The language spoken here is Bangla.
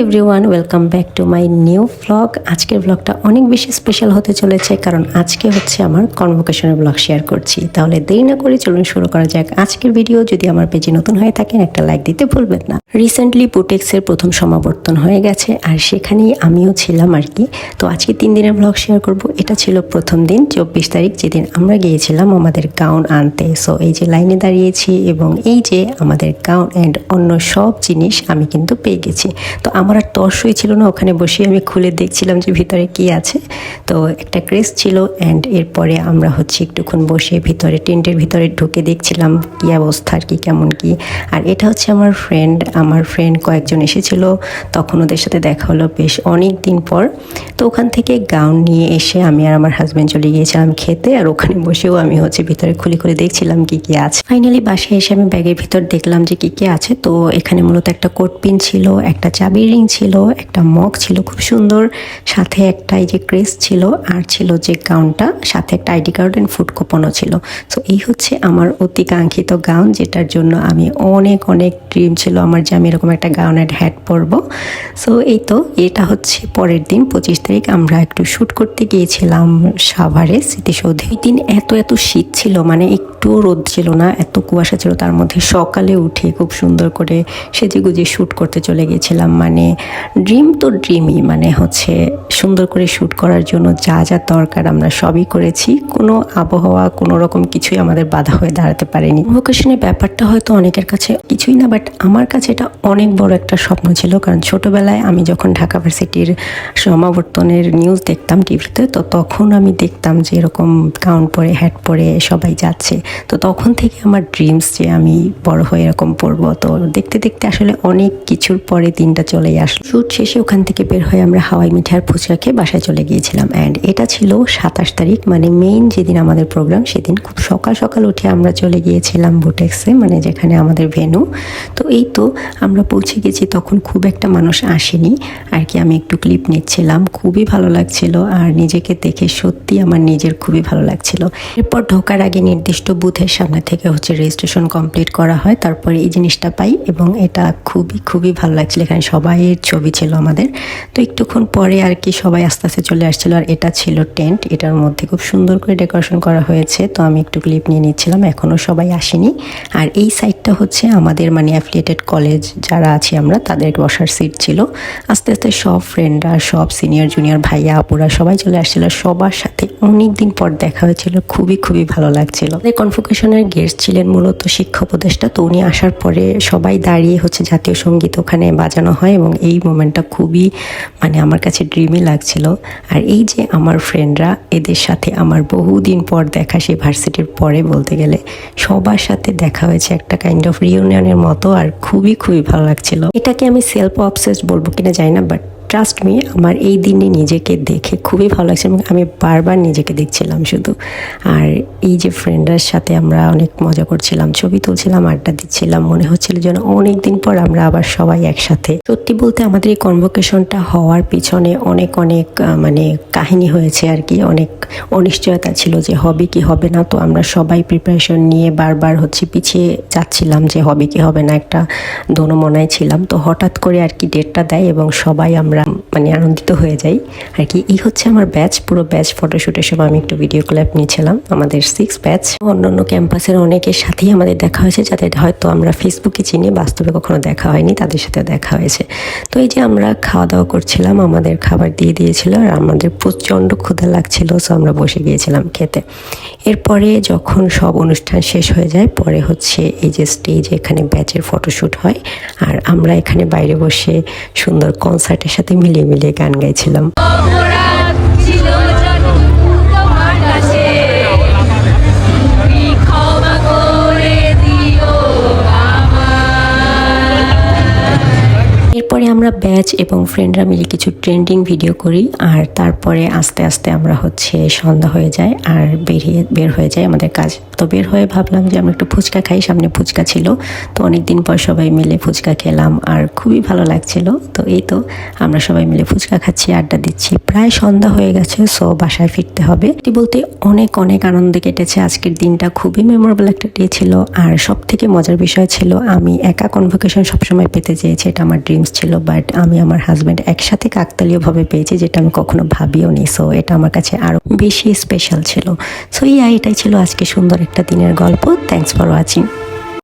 Everyone, welcome back to my new blog. আজকের ব্লগটা অনেক বেশি স্পেশাল হতে চলেছে, কারণ আজকে হচ্ছে আমার কনভোকেশনের ব্লগ শেয়ার করছি। তাহলে দেরি না করে চলুন শুরু করা যাক আজকের ভিডিও। যদি আমার পেজে নতুন হয়ে থাকেন একটা লাইক দিতে ভুলবেন না। রিসেন্টলি বুটেক্সের প্রথম সমাবর্তন হয়ে গেছে, আর সেখানেই আমিও ছিলাম আর কি। তো আজকে 3 দিনের ব্লগ শেয়ার করব। এটা ছিল প্রথম দিন 24 তারিখ, যেদিন আমরা গিয়েছিলাম আমাদের গাউন আনতে। সো এই যে লাইনে দাঁড়িয়েছি এবং এই যে আমাদের গাউন অ্যান্ড অন্য সব জিনিস আমি কিন্তু পেয়ে গেছি। তো আমার আর তর্সই ছিল না, ওখানে বসে আমি খুলে দেখছিলাম যে ভিতরে কি আছে। তো একটা ক্রেস ছিল, অ্যান্ড এরপরে আমরা হচ্ছে একটুক্ষণ বসে ভিতরে টেন্টের ভিতরে ঢুকে দেখছিলাম কি অবস্থা আর কি, কেমন কি। আর এটা হচ্ছে আমার ফ্রেন্ড কয়েকজন এসেছিল, তখন ওদের সাথে দেখা হলো বেশ অনেক দিন পর। তো ওখান থেকে গাউন নিয়ে এসে আমি আর আমার হাজব্যান্ড চলে গিয়েছিলাম খেতে, আর ওখানে বসেও আমি হচ্ছে ভিতরে খুলে খুলে দেখছিলাম কি কি আছে। ফাইনালি বাসায় এসে আমি ব্যাগের ভিতর দেখলাম যে কি কি আছে। তো এখানে মূলত একটা কোট পিন ছিল, একটা চাবি রিং ছিল, একটা মগ ছিল খুব সুন্দর, সাথে একটা এই যে ক্রেস ছিল, আর ছিল যে গাউনটা, সাথে একটা আইডি কার্ড এন্ড ফুড কুপনও ছিল। সো এই হচ্ছে আমার অতি কাঙ্ক্ষিত গাউন, যেটার জন্য আমি অনেক ড্রিম ছিল আমার যে আমি এরকম একটা গাউন অ্যান্ড হ্যাট পরবো। সো এই তো, এটা হচ্ছে পরের দিন 25 তারিখ আমরা একটু শ্যুট করতে গিয়েছিলাম সাভারে স্মৃতিসৌধে। এই দিন এত শীত ছিল, মানে একটু রোদ ছিল না, এত কুয়াশা ছিল। তার মধ্যে সকালে উঠে খুব সুন্দর করে সেজেগুজে শ্যুট করতে চলে গেছিলাম। মানে ড্রিম তো ড্রিমই, মানে হচ্ছে সুন্দর করে শ্যুট করার জন্য যা যা দরকার আমরা সবই করেছি। কোনো আবহাওয়া কোনো রকম কিছুই আমাদের বাধা হয়ে দাঁড়াতে পারেনি। কনভোকেশনের ব্যাপারটা হয়তো অনেকের কাছে কিছুই না, বাট আমার কাছে এটা অনেক বড় একটা স্বপ্ন ছিল। কারণ ছোটবেলায় আমি যখন ঢাকা ভার্সিটির সমাবর্তনের নিউজ দেখতাম টিভিতে, তো তখন আমি দেখতাম যে এরকম গাউন পরে হ্যাট পরে সবাই যাচ্ছে। তো তখন থেকে আমার ড্রিমস যে আমি বড় হয়ে এরকম পরবো। তো দেখতে দেখতে আসলে অনেক কিছুর পরে দিনটা চলে আসলো। শুট শেষে ওখান থেকে বের হয়ে আমরা হাওয়াই মিঠার ফুচকা খেয়ে বাসায় চলে গিয়েছিলাম। অ্যান্ড এটা ছিল 27 তারিখ, মানে মেইন যেদিন আমাদের প্রোগ্রাম, সেদিন খুব সকাল উঠে আমরা চলে গিয়েছিলাম বুটেক্সে, মানে যেখানে আমাদের ভেন্যু। তো এই তো আমরা পৌঁছে গেছি, তখন খুব একটা মানুষ আসেনি আর কি। আমি একটু ক্লিপ নিচ্ছিলাম, খুবই ভালো লাগছিল, আর নিজেকে দেখে সত্যি আমার নিজের খুবই ভালো লাগছিল। এরপর ঢোকার আগে নির্দিষ্ট বুথের সামনে থেকে হচ্ছে রেজিস্ট্রেশন কমপ্লিট করা হয়, তারপরে এই জিনিসটা পাই, এবং এটা খুবই ভালো লাগছিল। এখানে সবাইয়ের ছবি ছিল আমাদের। তো একটুক্ষণ পরে আর কি সবাই আস্তে আস্তে চলে আসছিল, আর এটা ছিল টেন্ট, এটার মধ্যে খুব সুন্দর করে ডেকোরেশন করা হয়েছে। তো আমি একটু ক্লিপ নিয়ে নিচ্ছিলাম, এখনও সবাই আসেনি। আর এই সাইডটা হচ্ছে আমাদের মানে অ্যাফিলিয়েটেড কলেজ যারা আছি আমরা, তাদের বসার সিট ছিল। আস্তে আস্তে সব ফ্রেন্ডরা, সব সিনিয়র জুনিয়র ভাইয়া আপুরা সবাই চলে আসছিল, সবার সাথে অনেক দিন পর দেখা হয়েছিল, খুবই ভালো লাগছিল। কনভোকেশনের গেস্ট ছিলেন মূলত শিক্ষা উপদেষ্টা। তো উনি আসার পরে সবাই দাঁড়িয়ে হচ্ছে জাতীয় সঙ্গীত ওখানে বাজানো হয়, এবং এই মোমেন্টটা খুবই মানে আমার কাছে ড্রিমি লাগছিল। আর এই যে আমার ফ্রেন্ডরা, এদের সাথে আমার বহুদিন পর দেখা, সেই ভার্সিটির পরে বলতে গেলে সবার সাথে দেখা হয়েছে, একটা কাইন্ড অফ রিউনিয়নের মতো, আর খুবই ভালো লাগছিল। এটাকে আমি সেলফ অবসেসড বলবো কিনা জানি না, বাট ট্রাস্ট মি, আমার এই দিনে নিজেকে দেখে খুবই ভালো লাগছে, এবং আমি বারবার নিজেকে দেখছিলাম শুধু। আর এই যে ফ্রেন্ডের সাথে আমরা অনেক মজা করছিলাম, ছবি তুলছিলাম, আড্ডা দিচ্ছিলাম, মনে হচ্ছিল যেন অনেক দিন পর আমরা আবার সবাই একসাথে। সত্যি বলতে আমাদের এই কনভোকেশনটা হওয়ার পিছনে অনেক মানে কাহিনী হয়েছে আর কি। অনেক অনিশ্চয়তা ছিল যে হবে কি হবে না। তো আমরা সবাই প্রিপারেশন নিয়ে বারবার হচ্ছে পিছিয়ে যাচ্ছিলাম যে হবে কি হবে না, একটা দোনোমনায় ছিলাম। তো হঠাৎ করে আর কি ডেটটা দেয়, এবং সবাই আমরা মানে আনন্দিত হয়ে যাই আর কি। এই হচ্ছে আমার ব্যাচ, পুরো ব্যাচ ফটোশুটের সময় আমি একটু ভিডিও ক্লিপ নিয়েছিলাম। আমাদের 6 ব্যাচ, অন্যান্য ক্যাম্পাসের অনেকের সাথেই আমাদের দেখা হয়েছে, যাদের হয়তো আমরা ফেসবুকে চিনি, বাস্তবে কখনো দেখা হয়নি, তাদের সাথে দেখা হয়েছে। তো এই যে আমরা খাওয়া দাওয়া করছিলাম, আমাদের খাবার দিয়ে দিয়েছিল, আর আমাদের প্রচণ্ড ক্ষুধা লাগছিল। সো আমরা বসে গিয়েছিলাম খেতে। এরপরে যখন সব অনুষ্ঠান শেষ হয়ে যায়, পরে হচ্ছে এই যে স্টেজে এখানে ব্যাচের ফটোশ্যুট হয়, আর আমরা এখানে বাইরে বসে সুন্দর কনসার্টের সাথে মিলিয়ে গান গাইছিলাম। এরপরে আমরা ব্যাচ এবং ফ্রেন্ডরা মিলে কিছু ট্রেন্ডিং ভিডিও করি, আর তারপরে আস্তে আস্তে আমরা হচ্ছে সন্ধ্যা হয়ে যায় আর বের হয়ে যায় আমাদের কাজ। তো বের হয়ে ভাবলাম যে আমরা একটু ফুচকা খাই, সামনে ফুচকা ছিল। তো অনেকদিন পর সবাই মিলে ফুচকা খেলাম, আর খুবই ভালো লাগছিল। তো এই তো আমরা সবাই মিলে ফুচকা খাচ্ছি, আড্ডা দিচ্ছি, প্রায় সন্ধ্যা হয়ে গেছে। সো বাসায় ফিরতে হবে। এটি বলতে অনেক আনন্দে কেটেছে আজকের দিনটা, খুবই মেমোরেবল একটা ডে ছিল। আর সব থেকে মজার বিষয় ছিল, আমি একা কনভোকেশন সবসময় পেতে চেয়েছি, এটা আমার ড্রিমস ছিল। বাট আমি আমার হাজব্যান্ড একসাথে কাকতালীয়ভাবে পেয়েছি, যেটা আমি কখনো ভাবিও নি। সো এটা আমার কাছে আরও বেশি স্পেশাল ছিল। সো এটাই ছিল আজকে সুন্দর একটা দিনের গল্প। Thanks for watching.